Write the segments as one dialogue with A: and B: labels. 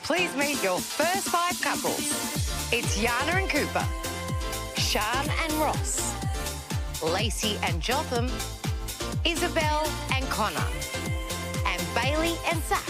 A: Please meet your first 5 couples. It's Jana and Cooper, Shan and Ross, Lacy and Jotham, Isabelle and Connor, and Bailey and Zack.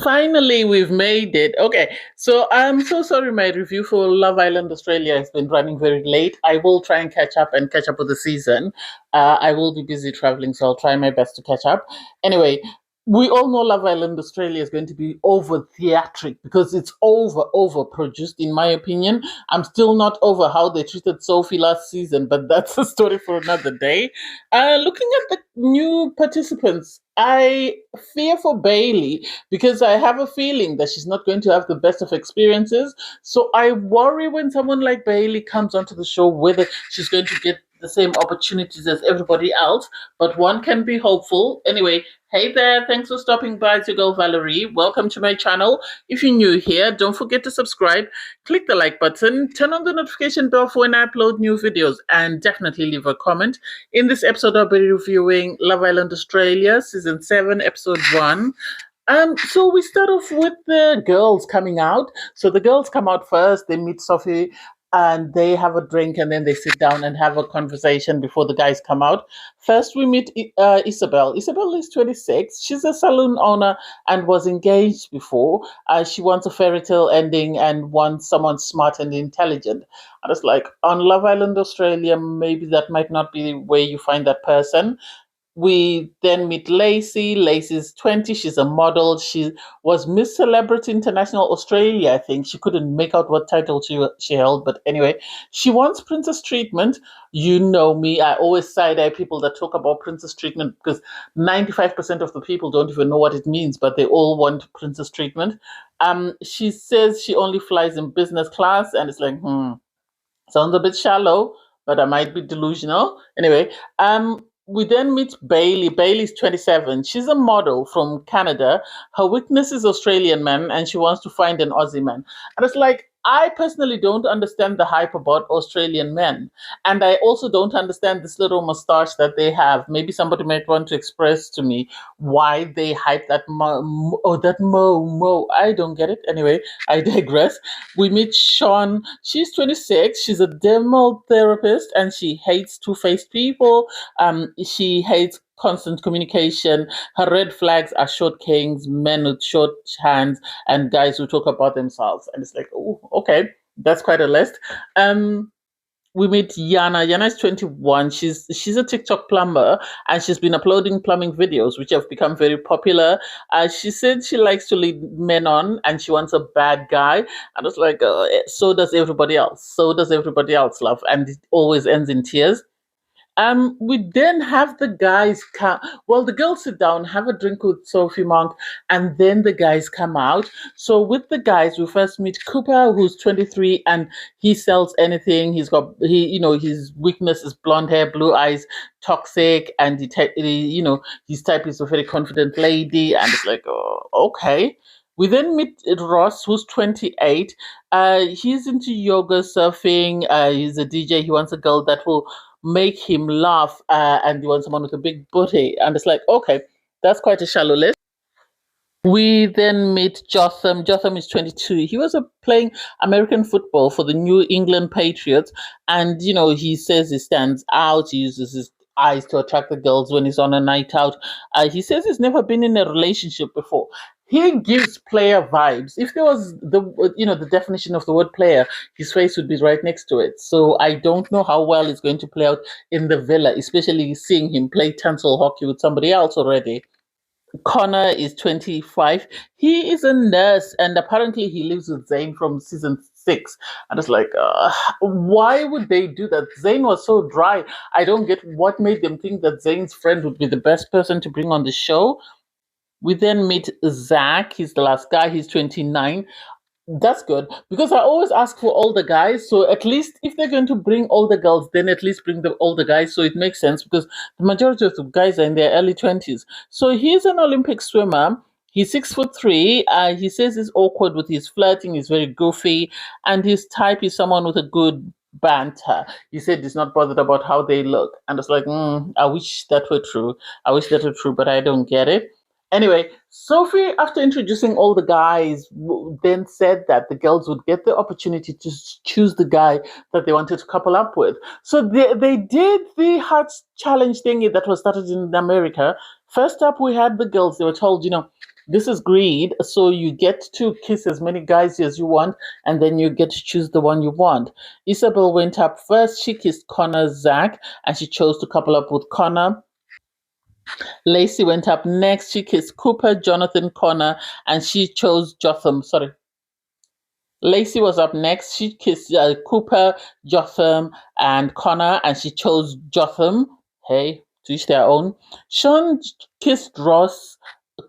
B: Finally, we've made it. Okay, so I'm so sorry my review for Love Island Australia has been running very late. I will try and catch up with the season. I will be busy traveling, so I'll try my best to catch up. Anyway, we all know Love Island Australia is going to be over theatric because it's overproduced, in my opinion. I'm still not over how they treated Sophie last season, but that's a story for another day. Looking at the new participants, I fear for Bailey because I have a feeling that she's not going to have the best of experiences. So I worry when someone like Bailey comes onto the show whether she's going to get the same opportunities as everybody else. But one can be hopeful. Anyway, hey there, thanks for stopping by. It's your girl Valerie. Welcome to my channel. If you're new here, don't forget to subscribe, click the like button, turn on the notification bell for when I upload new videos, and definitely leave a comment. In this episode, I'll be reviewing Love Island Australia, Season 7, Episode 1. So we start off with the girls coming out. So the girls come out first, they meet Sophie and they have a drink and then they sit down and have a conversation before the guys come out. First, we meet Isabelle. Isabelle is 26. She's a saloon owner and was engaged before. She wants a fairy tale ending and wants someone smart and intelligent. And it's like, on Love Island Australia, maybe that might not be where you find that person. We then meet Lacy. Lacy's 20. She's a model. She was Miss Celebrity International Australia, I think. She couldn't make out what title she held, but anyway, she wants princess treatment. You know me, I always side eye people that talk about princess treatment because 95% of the people don't even know what it means, but they all want princess treatment. She says she only flies in business class, and it's like, sounds a bit shallow, but I might be delusional. Anyway, we then meet Bailey. Bailey's 27. She's a model from Canada. Her weakness is Australian men, and she wants to find an Aussie man. And it's like, I personally don't understand the hype about Australian men. And I also don't understand this little mustache that they have. Maybe somebody might want to express to me why they hype that mo. I don't get it. Anyway, I digress. We meet Sean. She's 26. She's a demo therapist and she hates two-faced people. She hates constant communication. Her red flags are short kings, men with short hands, and guys who talk about themselves. And it's like, oh, okay, that's quite a list. We meet Jana. Jana is 21. She's a TikTok plumber and she's been uploading plumbing videos, which have become very popular. She said she likes to lead men on and she wants a bad guy. And it's like, so does everybody else. So does everybody else, love. And it always ends in tears. We then have the guys come. Well, the girls sit down, have a drink with Sophie Monk, and then the guys come out. So with the guys, we first meet Cooper, who's 23, and he sells anything. His weakness is blonde hair, blue eyes, toxic, and his type is a very confident lady, and it's like, oh, okay. We then meet Ross, who's 28. He's into yoga, surfing. He's a DJ. He wants a girl that will make him laugh, and he wants someone with a big booty. And it's like, okay, that's quite a shallow list. We then meet Jotham. Jotham is 22. He was playing American football for the New England Patriots. And, he says he stands out. He uses his eyes to attract the girls when he's on a night out. He says he's never been in a relationship before. He gives player vibes. If there was the definition of the word player, his face would be right next to it. So I don't know how well it's going to play out in the villa, especially seeing him play tonsil hockey with somebody else already. Connor is 25. He is a nurse and apparently he lives with Zayn from season 6. And it's like, why would they do that? Zayn was so dry. I don't get what made them think that Zayn's friend would be the best person to bring on the show. We then meet Zack. He's the last guy. He's 29. That's good because I always ask for older guys. So at least if they're going to bring older girls, then at least bring the older guys. So it makes sense because the majority of the guys are in their early 20s. So he's an Olympic swimmer. He's 6'3". He says he's awkward with his flirting. He's very goofy, and his type is someone with a good banter. He said he's not bothered about how they look, and it's like, I wish that were true. I wish that were true, but I don't get it. Anyway, Sophie, after introducing all the guys, then said that the girls would get the opportunity to choose the guy that they wanted to couple up with. So they did the heart challenge thingy that was started in America. First up, we had the girls. They were told, this is greed, so you get to kiss as many guys as you want, and then you get to choose the one you want. Isabelle went up first. She kissed Connor Zack, and she chose to couple up with Connor. Lacy went up next. She kissed Cooper, Jonathan, Connor, and she chose Jotham. Sorry. Lacy was up next. She kissed Cooper, Jotham, and Connor, and she chose Jotham. Hey, to each their own. Shan kissed Ross,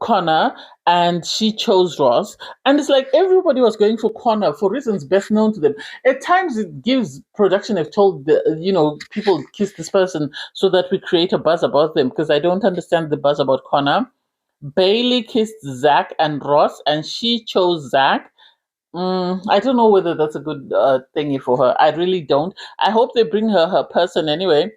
B: Connor, and she chose Ross. And it's like everybody was going for Connor for reasons best known to them. At times, it gives production have told people kiss this person so that we create a buzz about them, because I don't understand the buzz about Connor. Bailey kissed Zack and Ross, and she chose Zack. I don't know whether that's a good thingy for her. I really don't. I hope they bring her person anyway.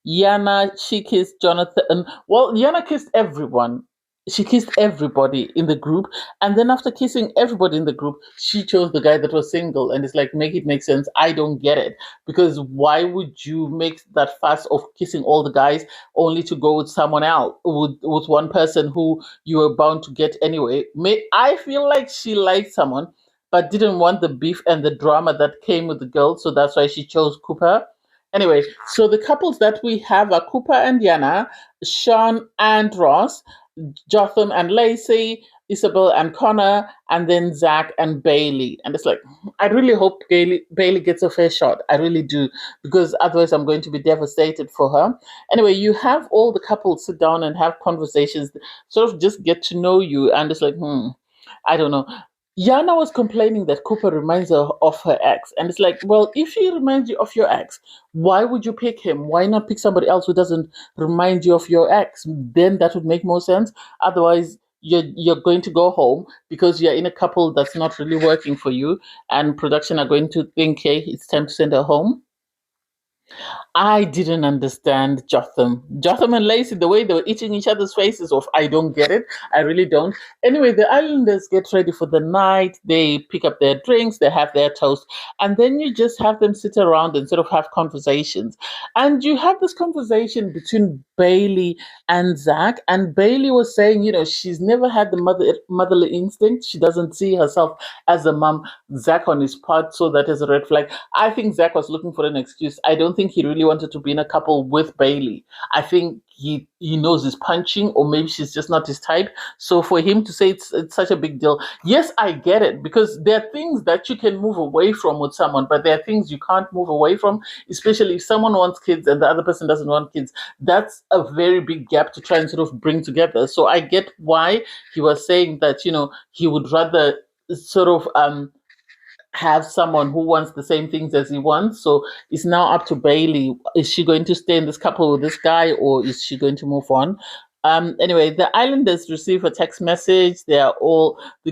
B: Jana, she kissed Jonathan. Well, Jana kissed everyone. She kissed everybody in the group. And then after kissing everybody in the group, she chose the guy that was single. And it's like, make it make sense. I don't get it. Because why would you make that fuss of kissing all the guys only to go with someone else, with one person who you were bound to get anyway? I feel like she liked someone, but didn't want the beef and the drama that came with the girl. So that's why she chose Cooper. Anyway, so the couples that we have are Cooper and Jana, Shan and Ross, Jotham and Lacy, Isabelle and Connor, and then Zack and Bailey. And it's like, I really hope Bailey gets a fair shot. I really do, because otherwise I'm going to be devastated for her. Anyway, you have all the couples sit down and have conversations, sort of just get to know you. And it's like, I don't know. Jana was complaining that Cooper reminds her of her ex. And it's like, well, if he reminds you of your ex, why would you pick him? Why not pick somebody else who doesn't remind you of your ex? Then that would make more sense. Otherwise, you're going to go home because you're in a couple that's not really working for you, and production are going to think, hey, it's time to send her home. I didn't understand Jotham. Jotham and Lacy, the way they were eating each other's faces off, I don't get it. I really don't. Anyway, the islanders get ready for the night. They pick up their drinks, they have their toast, and then you just have them sit around and sort of have conversations. And you have this conversation between Bailey and Zack, and Bailey was saying, she's never had the motherly instinct. She doesn't see herself as a mom. Zack on his part, so that is a red flag. I think Zack was looking for an excuse. I don't think he really wanted to be in a couple with Bailey. I think he knows he's punching, or maybe she's just not his type. So for him to say it's such a big deal, yes, I get it, because there are things that you can move away from with someone, but there are things you can't move away from, especially if someone wants kids and the other person doesn't want kids. That's a very big gap to try and sort of bring together. So I get why he was saying that, he would rather sort of have someone who wants the same things as he wants. So it's now up to Bailey. Is she going to stay in this couple with this guy, or is she going to move on? Anyway, the islanders receive a text message. The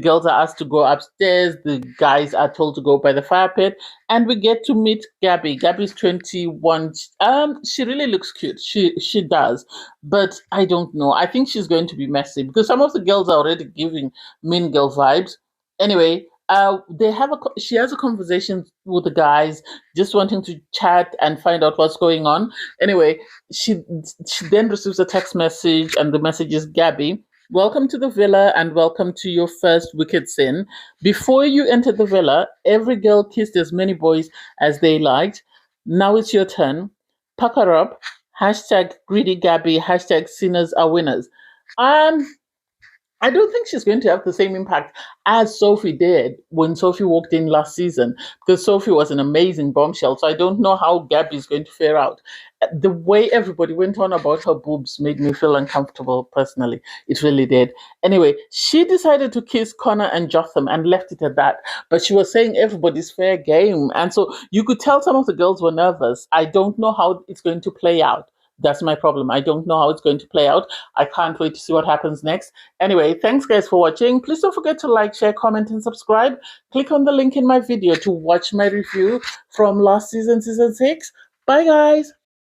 B: girls are asked to go upstairs. The guys are told to go by the fire pit. And we get to meet Gabby. Gabby's 21. She really looks cute. She does. But I don't know. I think she's going to be messy, because some of the girls are already giving mean girl vibes. Anyway, she has a conversation with the guys, just wanting to chat and find out what's going on. Anyway, she then receives a text message, and the message is, Gabby, welcome to the villa and welcome to your first wicked sin. Before you entered the villa, every girl kissed as many boys as they liked. Now it's your turn. Pucker up. Hashtag greedy Gabby. Hashtag sinners are winners. I don't think she's going to have the same impact as Sophie did when Sophie walked in last season, because Sophie was an amazing bombshell. So I don't know how Gabby is going to fare out. The way everybody went on about her boobs made me feel uncomfortable personally. It really did. Anyway, she decided to kiss Connor and Jotham and left it at that. But she was saying everybody's fair game. And so you could tell some of the girls were nervous. I don't know how it's going to play out. That's my problem. I don't know how it's going to play out. I can't wait to see what happens next. Anyway, thanks guys for watching. Please don't forget to like, share, comment, and subscribe. Click on the link in my video to watch my review from last season, season 6. Bye guys.